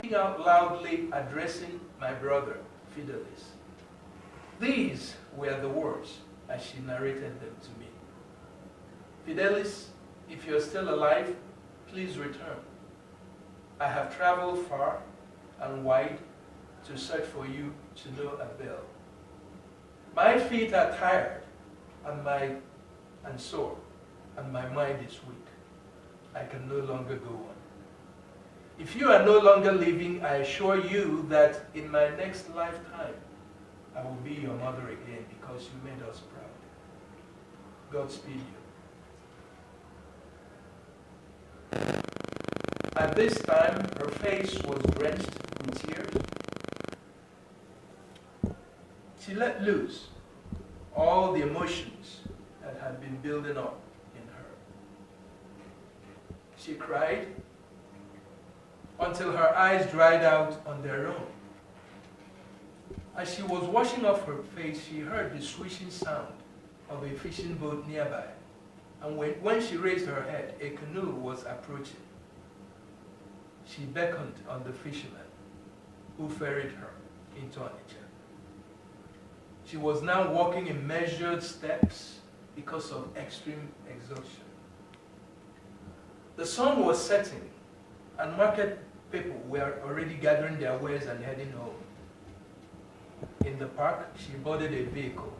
speaking out loudly, addressing my brother, Fidelis. These were the words as she narrated them to me. Fidelis, if you're still alive, please return. I have traveled far and wide to search for you to no avail. My feet are tired and sore, and my mind is weak. I can no longer go on. If you are no longer living, I assure you that in my next lifetime, I will be your mother again because you made us proud. Godspeed you. At this time, her face was drenched with tears. She let loose all the emotions that had been building up in her. She cried until her eyes dried out on their own. As she was washing off her face, she heard the swishing sound of a fishing boat nearby. And when she raised her head, a canoe was approaching. She beckoned on the fisherman, who ferried her into Onitsha. She was now walking in measured steps because of extreme exhaustion. The sun was setting, and market people were already gathering their wares and heading home. In the park, she boarded a vehicle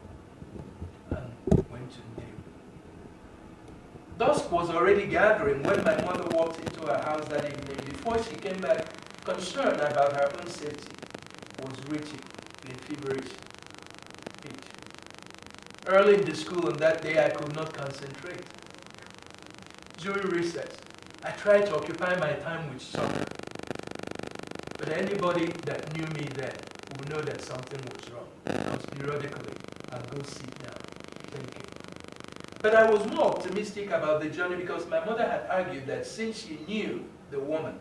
and went to Nnewi. Dusk was already gathering when my mother walked into her house that evening. Before she came back, concern about her own safety was reaching a feverish pitch. Early in the school on that day, I could not concentrate. During recess, I tried to occupy my time with soccer. But anybody that knew me then would know that something was wrong, because periodically I'd go sit down, thinking. But I was more optimistic about the journey because my mother had argued that since she knew the woman,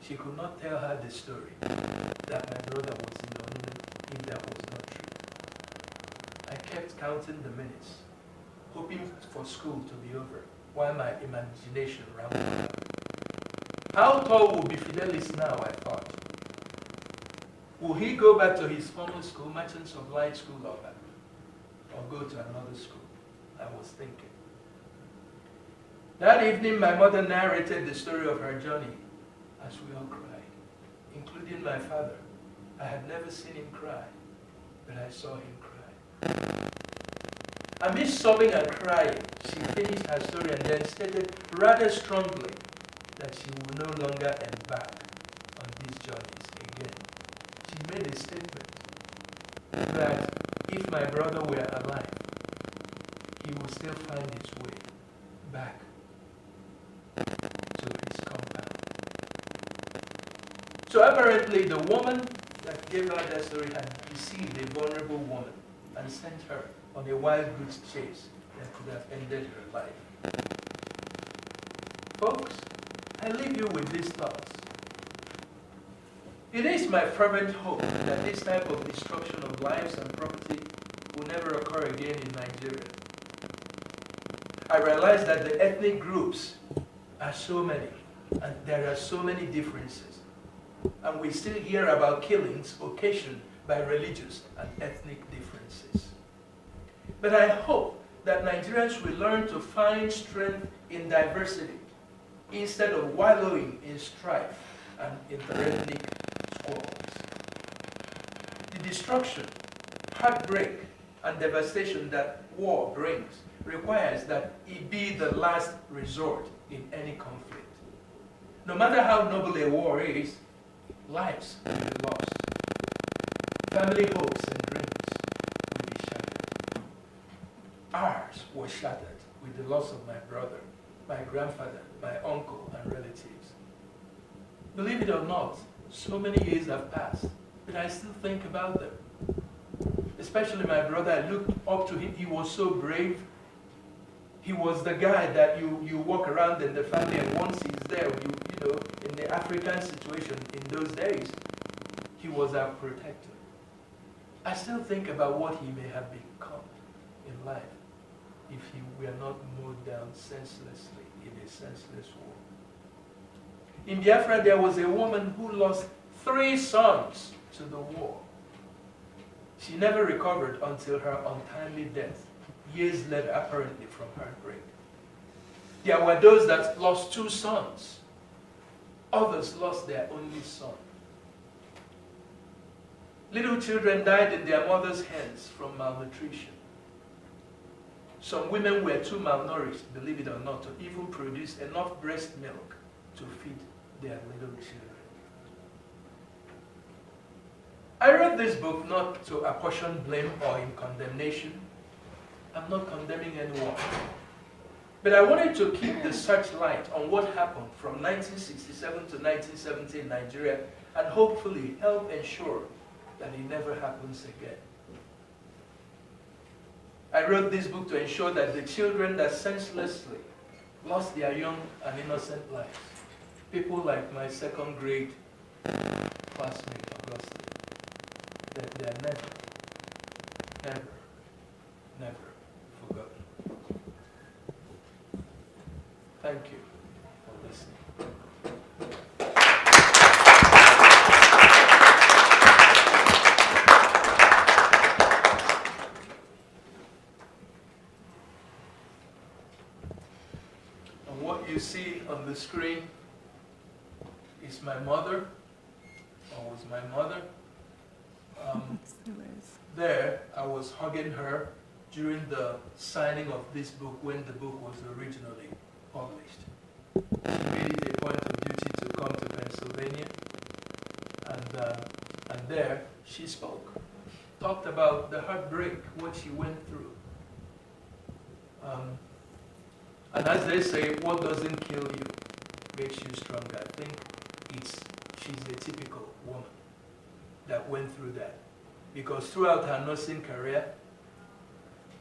she could not tell her the story that my brother was in the London if that was not true. I kept counting the minutes, hoping for school to be over, while my imagination rambled on. How tall will be Fidelis now, I thought. Will he go back to his former school, Merchants of Light School, or go to another school? I was thinking. That evening, my mother narrated the story of her journey as we all cried, including my father. I had never seen him cry, but I saw him cry. Amidst sobbing and crying, she finished her story and then stated rather strongly that she would no longer embark on these journeys again. She made a statement that if my brother were alive, he would still find his way back to his compound. So apparently the woman that gave her that story had deceived a vulnerable woman and sent her on a wild goose chase that could have ended her life. Folks, I leave you with these thoughts. It is my fervent hope that this type of destruction of lives and property will never occur again in Nigeria. I realize that the ethnic groups are so many, and there are so many differences. And we still hear about killings occasioned by religious and ethnic differences. But I hope that Nigerians will learn to find strength in diversity instead of wallowing in strife and inter-ethnic squabbles. The destruction, heartbreak, and devastation that war brings requires that it be the last resort in any conflict. No matter how noble a war is, lives will be lost. Family hopes and dreams will be shattered. Ours was shattered with the loss of my brother, my grandfather, my uncle, and relatives. Believe it or not, so many years have passed, but I still think about them. Especially my brother, I looked up to him. He was so brave. He was the guy that you walk around in the family, and once he's there, you know, in the African situation in those days, he was our protector. I still think about what he may have become in life if he were not mowed down senselessly in a senseless war. In Biafra, there was a woman who lost 3 sons to the war. She never recovered until her untimely death, years later, apparently from heartbreak. There were those that lost 2 sons. Others lost their only son. Little children died in their mother's hands from malnutrition. Some women were too malnourished, believe it or not, to even produce enough breast milk to feed their little children. I wrote this book not to apportion blame or in condemnation. I'm not condemning anyone. But I wanted to keep the searchlight on what happened from 1967 to 1970 in Nigeria and hopefully help ensure that it never happens again. I wrote this book to ensure that the children that senselessly lost their young and innocent lives, people like my second grade classmate, Augustine, that they are never forgotten. Thank you for listening. And what you see on the screen is my mother, or was my mother. There, I was hugging her during the signing of this book when the book was originally published. She made it a point of duty to come to Pennsylvania, and there she spoke, talked about the heartbreak, what she went through. And as they say, what doesn't kill you makes you stronger. I think she's a typical woman that went through that. Because throughout her nursing career,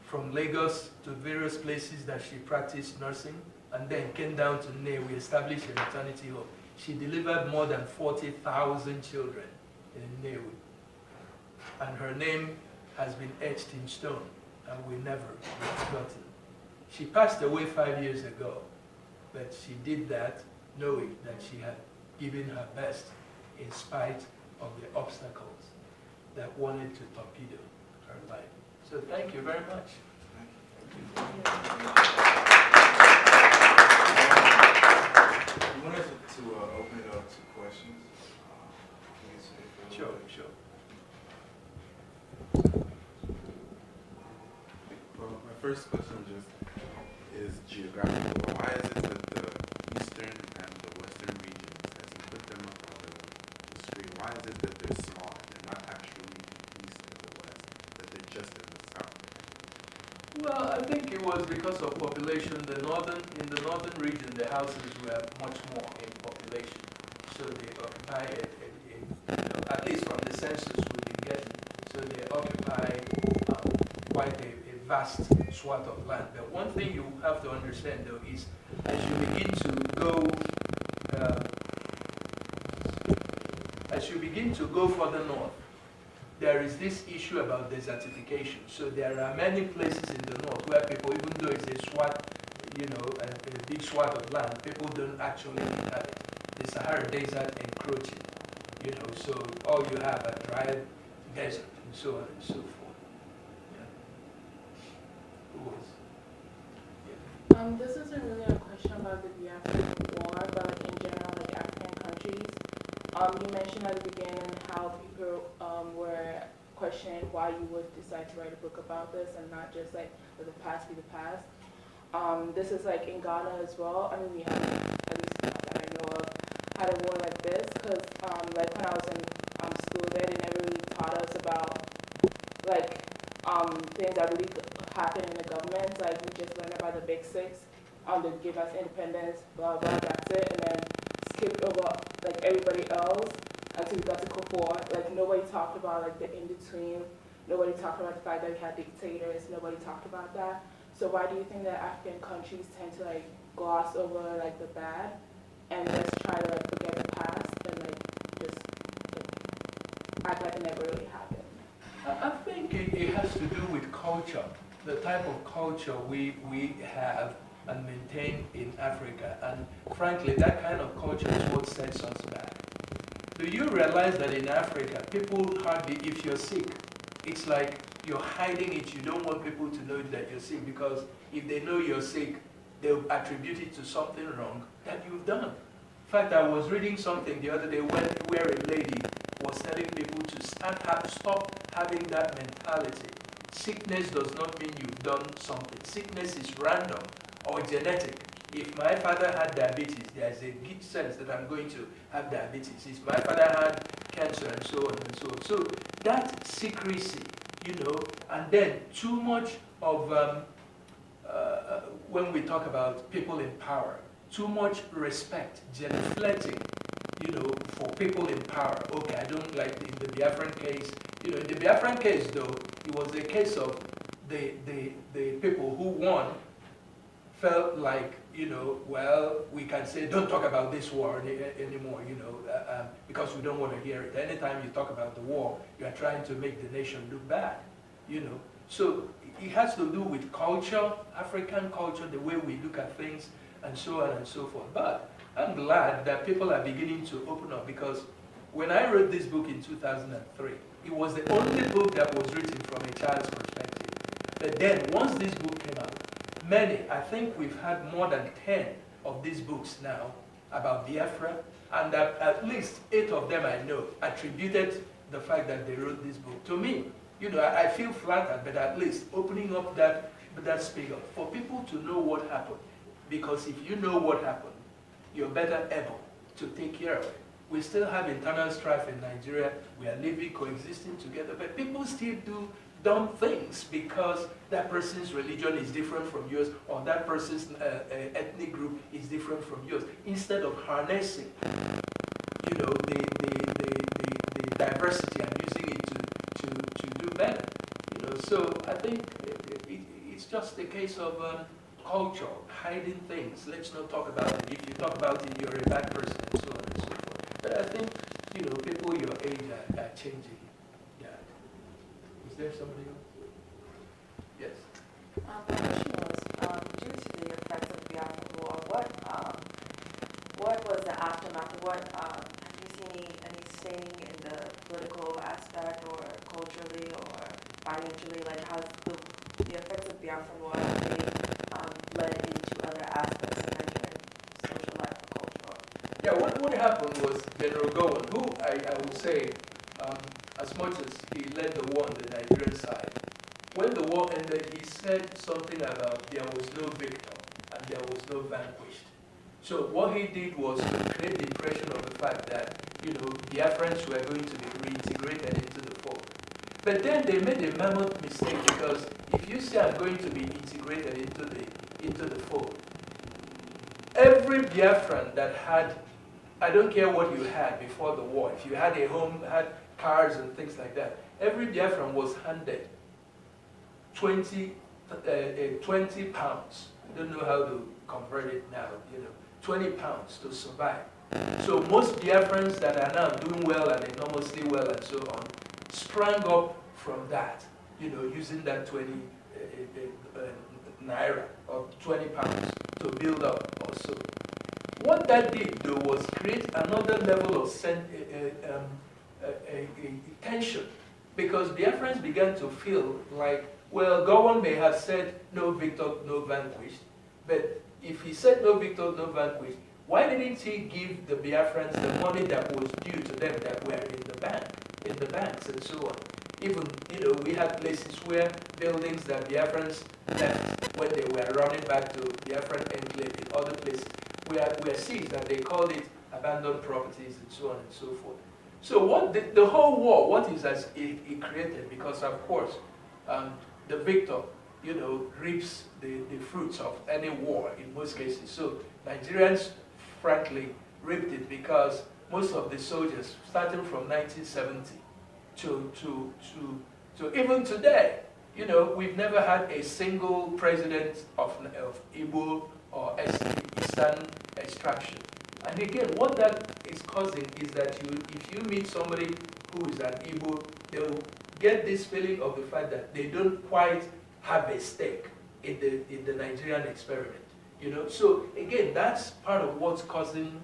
from Lagos to various places that she practiced nursing, and then came down to Nnewi, we established a maternity home. She delivered more than 40,000 children in Nnewi. And her name has been etched in stone, and we never forgotten. She passed away 5 years ago, but she did that knowing that she had given her best in spite of the obstacles that wanted to torpedo her life. So thank you very much. We wanted to open it up to questions. Sure. Well, my first question just is geographical. Why is it that the eastern and the western regions, as you put them up on the screen, why is it that they're small and they're not actually the east and the west, that they're just in the south? Well, I think it was because of population. In the northern region, the houses were much more in population. So they occupy, at least from the census we've been getting, so they occupy quite a vast swath of land. But one thing you have to understand, though, is as you begin to go further north, there is this issue about desertification. So there are many places in the north where people, even though it's a swath, a big swath of land, people don't actually inhabit. The Sahara Desert encroaching, so all you have are dry desert and so on and so forth. Yeah. Who else? Yeah. This isn't really a question about the Biafra War, but like in general, like African countries. You mentioned at the beginning how people were questioning why you would decide to write a book about this and not just like let the past be the past. This is like in Ghana as well. I mean, we have, at least that I know of, had a war like this because like when I was in school there, they never really taught us about like things that really happen in the government. Like we just learned about the big six. They give us independence, blah blah, that's it, and then skipped over like everybody else until we got to Kufuor. Like nobody talked about like the in between. Nobody talked about the fact that we had dictators. Nobody talked about that. So why do you think that African countries tend to like gloss over like the bad and just try to like forget the past and like just act like it never really happened? I think it has to do with culture, the type of culture we have and maintain in Africa. And frankly, that kind of culture is what sets us back. Do you realize that in Africa, people hardly, if you're sick, it's like you're hiding it. You don't want people to know that you're sick, because if they know you're sick, they'll attribute it to something wrong that you've done. In fact, I was reading something the other day where a lady was telling people to stop having that mentality. Sickness does not mean you've done something. Sickness is random or genetic. If my father had diabetes, there's a good sense that I'm going to have diabetes. If my father had cancer, and so on and so on. So that secrecy, and then too much of, when we talk about people in power, too much respect, genuflecting, for people in power. Okay, I don't like in the Biafran case. In the Biafran case, though, it was a case of the people who won felt like, well, we can say, don't talk about this war anymore, because we don't want to hear it. Anytime you talk about the war, you are trying to make the nation look bad, So it has to do with culture, African culture, the way we look at things, and so on and so forth. But I'm glad that people are beginning to open up, because when I wrote this book in 2003, it was the only book that was written from a child's perspective. But then, once this book came out, I think we've had more than 10 of these books now about Biafra, and at least 8 of them I know attributed the fact that they wrote this book to me. I feel flattered, but at least opening up that spigot for people to know what happened. Because if you know what happened, you're better able to take care of it. We still have internal strife in Nigeria. We are living, coexisting together, but people still do dumb things because that person's religion is different from yours, or that person's ethnic group is different from yours. Instead of harnessing, the diversity and using it to do better. So I think it's just a case of culture, hiding things. Let's not talk about it. If you talk about it, you're a bad person, and so on and so forth. But I think, people your age are changing that. Is there somebody else? Yes. The question was, due to the effects of the Biafra War, what was the aftermath? Have you seen any staying in the political aspect, or culturally, or financially? Like, how's the effects of the Biafra War led into other aspects of Nigerian social life or culture? Yeah, what happened was General Gowon, who I would say, as much as he led the war on the Nigerian side, when the war ended, he said something about there was no victor and there was no vanquished. So what he did was to create the impression of the fact that, Biafrans were going to be reintegrated into the fold. But then they made a mammoth mistake, because if you say I'm going to be integrated into the fold, every Biafran that had, I don't care what you had before the war, if you had a home, had cars and things like that, every Biafran was handed 20 pounds. I don't know how to convert it now, 20 pounds to survive. So most Biafrans that are now doing well and enormously well and so on, sprang up from that, using that 20 naira or 20 pounds to build up also. What that did, though, was create another level of tension, because Biafrans began to feel like, well, Gowon may have said no victor, no vanquished, but if he said no victor, no vanquished, why didn't he give the Biafrans the money that was due to them that were in the banks and so on? Even, we had places where buildings that Biafrans left when they were running back to Biafran enclave in other places were seized, and they called it abandoned properties and so on and so forth. So what the whole war, what is as it created, because of course, the victor, reaps the fruits of any war in most cases. So Nigerians, frankly, reaped it, because most of the soldiers, starting from 1970 to even today, we've never had a single president of Igbo or Eastern extraction. And again, what that is causing is that if you meet somebody who is an Igbo, they'll get this feeling of the fact that they don't quite have a stake in the Nigerian experiment. You know, so again, that's part of what's causing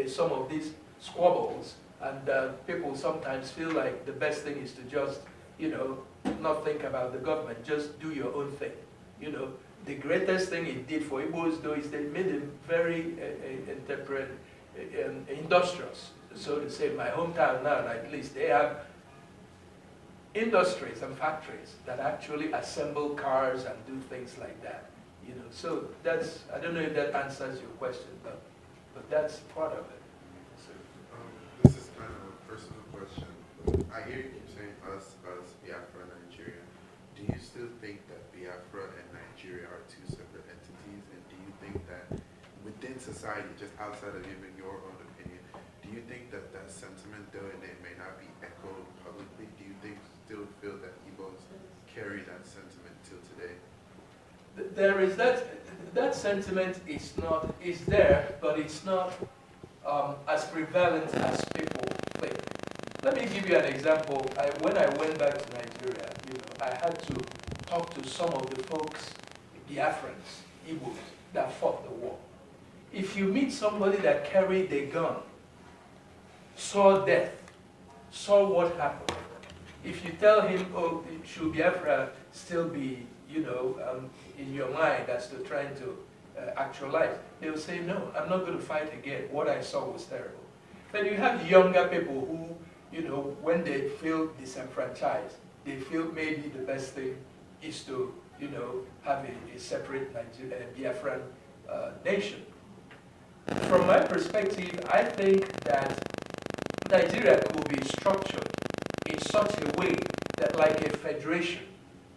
some of these squabbles, and people sometimes feel like the best thing is to just, you know, not think about the government, just do your own thing. You know, the greatest thing it did for Igbos, though, is they made them very industrious, so to say. My hometown now, at least, they have industries and factories that actually assemble cars and do things like that. You know, so that's, I don't know if that answers your question, but that's part of it. So, this is kind of a personal question. I hear you keep saying us, Biafra, Nigeria. Do you still think that Biafra and Nigeria are two separate entities? And do you think that within society, just outside of even your own opinion, do you think that that sentiment, though it may not be echoed publicly, do you still feel that Igbos carry that sentiment till today? there is that sentiment is there, but it's not as prevalent as people think. Let me give you an example. When I went back to Nigeria, you know, I had to talk to some of the folks, Biafrans, Igbos, that fought the war. If you meet somebody that carried a gun, saw death, saw what happened, if you tell him, oh, should Biafra still be, you know, in your mind as to trying to actualize, they will say, no, I'm not going to fight again. What I saw was terrible. Then you have younger people who, you know, when they feel disenfranchised, they feel maybe the best thing is to, you know, have a separate Biafran nation. From my perspective, I think that Nigeria could be structured in such a way that, like a federation,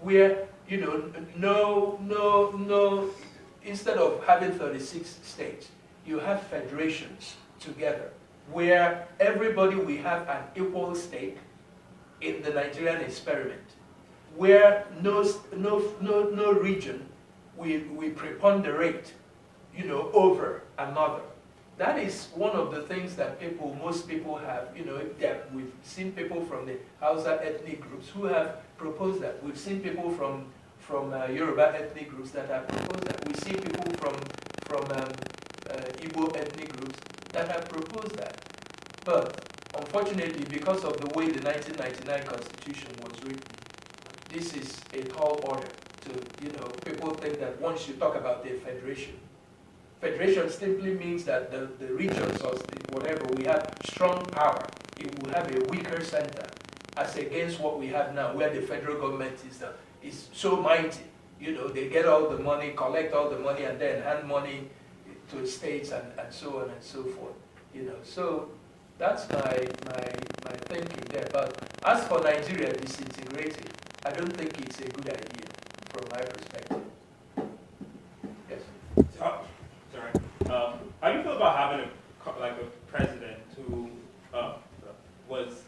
where, you know, instead of having 36 states, you have federations together, where everybody will have an equal stake in the Nigerian experiment, where no region will preponderate, you know, over another. That is one of the things that most people have, you know, that we've seen people from the Hausa ethnic groups who have proposed that. We've seen people from Yoruba ethnic groups that have proposed that. We see people from Igbo ethnic groups that have proposed that. But unfortunately, because of the way the 1999 Constitution was written, this is a tall order to, you know, people think that once you talk about a federation simply means that the regions or whatever, we have strong power. It will have a weaker center as against what we have now, where the federal government is so mighty. You know, they get all the money, collect all the money, and then hand money to states and so on and so forth. You know, so that's my thinking there. But as for Nigeria disintegrating, I don't think it's a good idea from my perspective. Yes. Sorry. How do you feel about having a president who was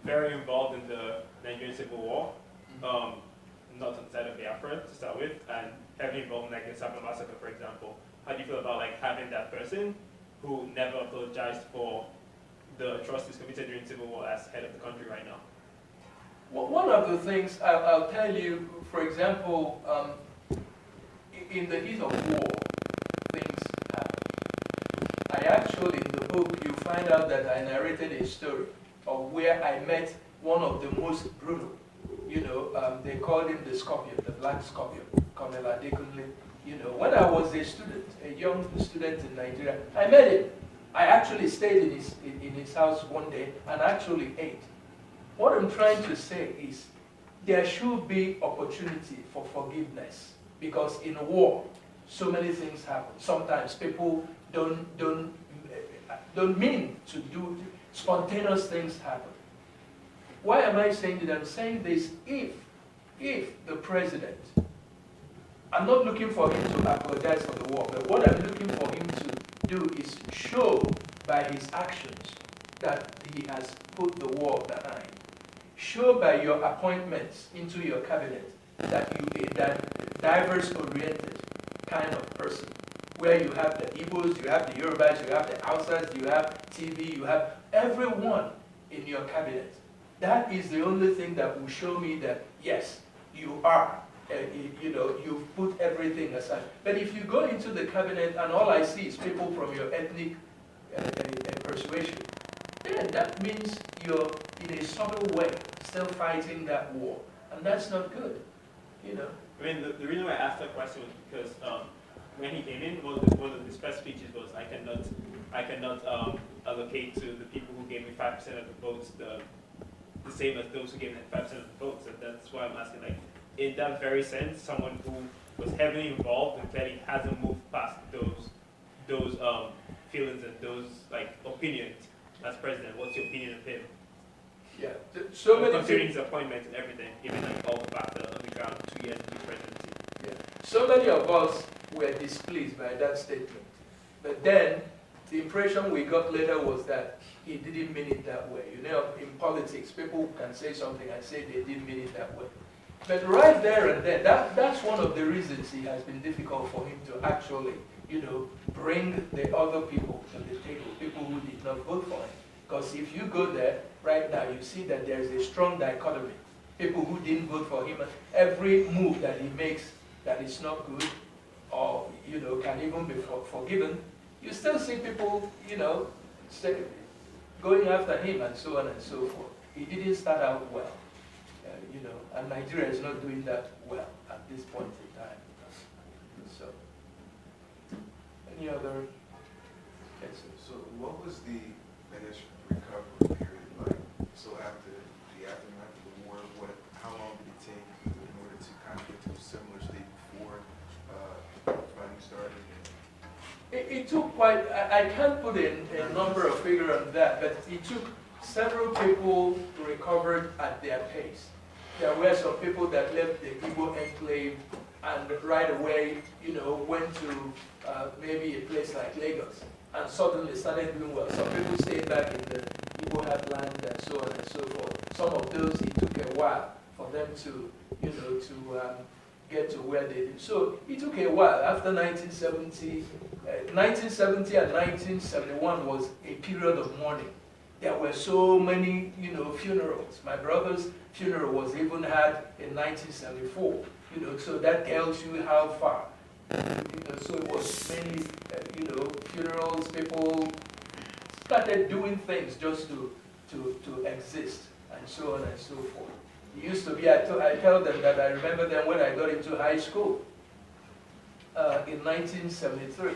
very involved in the Nigerian Civil War, not on the side of Biafra to start with, and heavily involved in like the Sabah massacre, for example? How do you feel about like having that person who never apologized for the atrocities committed during Civil War as head of the country right now? Well, one of the things I'll tell you, for example, in the heat of war, things happen. I actually, in the book, you find out that I narrated a story of where I met one of the most brutal, you know, they called him the Scorpion, the Black Scorpion, Colonel Adekunle. You know, when I was a student, a young student in Nigeria, I met him. I actually stayed in his house one day and actually ate. What I'm trying to say is there should be opportunity for forgiveness, because in a war, so many things happen. Sometimes people don't mean to do, spontaneous things happen. Why am I saying that? I'm saying this, if the president, I'm not looking for him to apologize for the war, but what I'm looking for him to do is show by his actions that he has put the war behind. Show by your appointments into your cabinet that you are a diverse-oriented kind of person, where you have the Igbos, you have the Yorubas, you have the Hausas, you have TV, you have everyone in your cabinet. That is the only thing that will show me that, yes, you are, you know, you've put everything aside. But if you go into the cabinet and all I see is people from your ethnic persuasion, then that means you're in a subtle way still fighting that war, and that's not good, you know. I mean, the reason why I asked that question was because when he came in, one of his first speeches was, I cannot allocate to the people who gave me 5% of the votes the same as those who gave me 5% of the votes. And that's why I'm asking, like, in that very sense, someone who was heavily involved and clearly hasn't moved past those feelings and those like opinions as president. What's your opinion of him? Yeah, so many considering his appointment and everything, even like all the factors on the ground, 2 years into presidency. Yeah, so many of us were displeased by that statement, but then the impression we got later was that he didn't mean it that way. You know, in politics, people can say something and say they didn't mean it that way. But right there and then, that's one of the reasons it has been difficult for him to actually, you know, bring the other people to the table, people who did not vote for him. Because if you go there right now, you see that there is a strong dichotomy. People who didn't vote for him, every move that he makes that is not good or, you know, can even be forgiven, you still see people, you know, going after him and so on and so forth. He didn't start out well, you know, and Nigeria is not doing that well at this point in time. So, any other cases? So what was the, I guess, recovery period like? So after the aftermath of the war, how long did it take in order to kind of get to a similar state before fighting started? It took quite, I can't put in a number of figures on that, but it took several people recovered at their pace. There were some people that left the Igbo enclave and right away, you know, went to maybe a place like Lagos and suddenly started doing well. Some people stayed back in the Igbo heartland and so on and so forth. Some of those, it took a while for them to, you know, to get to where they did. So it took a while. After 1970, 1970 and 1971 was a period of mourning. There were so many, you know, funerals. My brother's funeral was even had in 1974. You know, so that tells you how far. You know, so it was mainly, you know, funerals. People started doing things just to exist and so on and so forth. It used to be, I tell them that I remember them when I got into high school in 1973.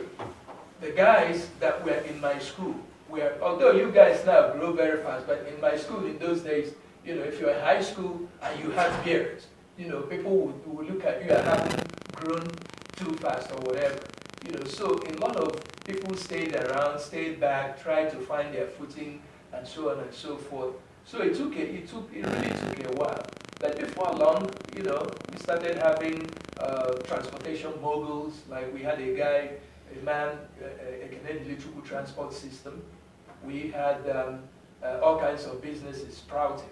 The guys that were in my school were, although you guys now grow very fast, but in my school in those days, you know, if you're in high school and you had beards, you know, people would look at you and haven't grown too fast or whatever. You know, so a lot of people stayed around, stayed back, tried to find their footing and so on and so forth. So it really took a while. But before long, you know, we started having transportation moguls. Like we had a guy, a man, a Canadian transport system. We had all kinds of businesses sprouting.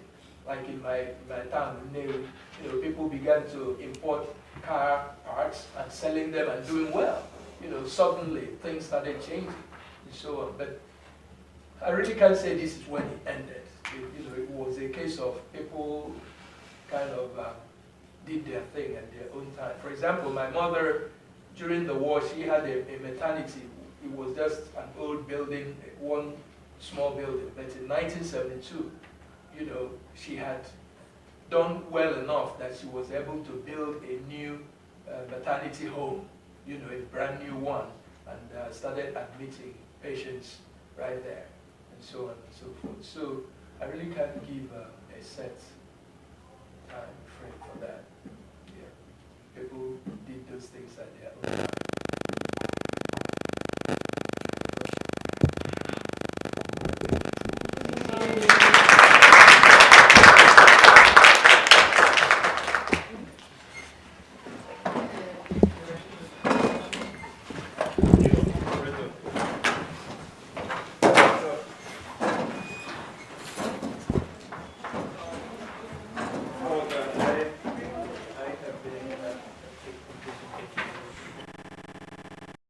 Like in my town, you know, people began to import car parts and selling them and doing well. You know, suddenly things started changing and so on. But I really can't say this is when it ended. You know, it was a case of people kind of did their thing at their own time. For example, my mother, during the war, she had a maternity. It was just an old building, one small building. But in 1972, you know, she had done well enough that she was able to build a new maternity home, you know, a brand new one, and started admitting patients right there, and so on and so forth. So I really can't give a set time frame for that. Yeah. People did those things at their own time.